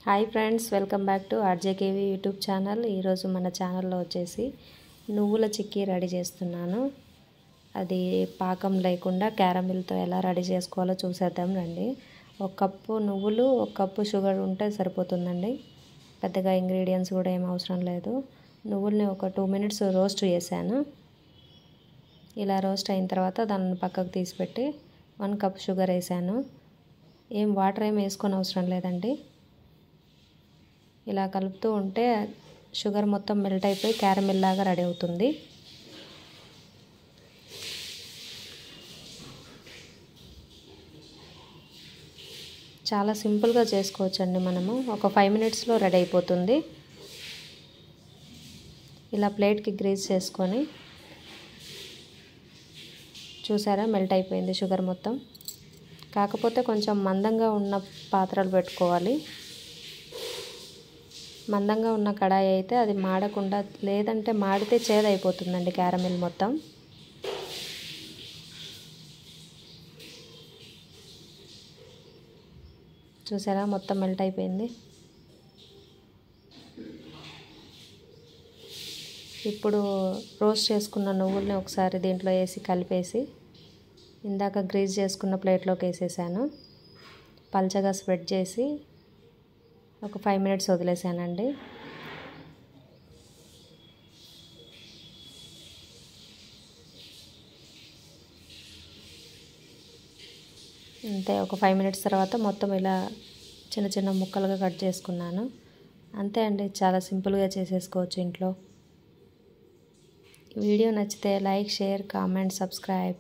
Hi friends, welcome back to RJKV YouTube channel. ఈరోజు మన ఛానల్లో వచ్చేసి నువ్వుల చిక్కీ రెడీ చేస్తున్నాను. అది పాకం లేకుండా క్యారమిల్తో ఎలా రెడీ చేసుకోవాలో చూసేద్దాం రండి. ఒక కప్పు నువ్వులు, ఒక కప్పు షుగర్ ఉంటే సరిపోతుందండి. పెద్దగా ఇంగ్రీడియంట్స్ కూడా ఏం అవసరం లేదు. నువ్వుల్ని ఒక 2 minutes రోస్ట్ చేశాను. ఇలా రోస్ట్ అయిన తర్వాత దాన్ని పక్కకు తీసిపెట్టి 1 cup షుగర్ వేసాను. వాటర్ ఏం వేసుకొని అవసరం లేదండి. ఇలా కలుపుతూ ఉంటే షుగర్ మొత్తం మెల్ట్ అయిపోయి క్యారమిల్ లాగా రెడీ అవుతుంది. చాలా సింపుల్గా చేసుకోవచ్చండి. మనము ఒక 5 minutesలో రెడీ అయిపోతుంది. ఇలా ప్లేట్కి గ్రీస్ చేసుకొని చూసారా, మెల్ట్ అయిపోయింది షుగర్ మొత్తం. కాకపోతే కొంచెం మందంగా ఉన్న పాత్రలు పెట్టుకోవాలి. మందంగా ఉన్న కడాయి అయితే అది మాడకుండా, లేదంటే మాడితే చేదైపోతుందండి క్యారమిల్ మొత్తం. చూసారా, మొత్తం మెల్ట్ అయిపోయింది. ఇప్పుడు రోస్ట్ చేసుకున్న నువ్వుల్ని ఒకసారి దీంట్లో వేసి కలిపేసి ఇందాక గ్రీజ్ చేసుకున్న ప్లేట్లోకి వేసేసాను. పల్చగా స్ప్రెడ్ చేసి ఒక 5 minutes వదిలేసానండి. అంతే, ఒక 5 minutes తర్వాత మొత్తం ఇలా చిన్న చిన్న ముక్కలుగా కట్ చేసుకున్నాను. అంతే అండి, చాలా సింపుల్గా చేసేసుకోవచ్చు ఇంట్లో. వీడియో నచ్చితే లైక్, షేర్, కామెంట్, సబ్స్క్రైబ్.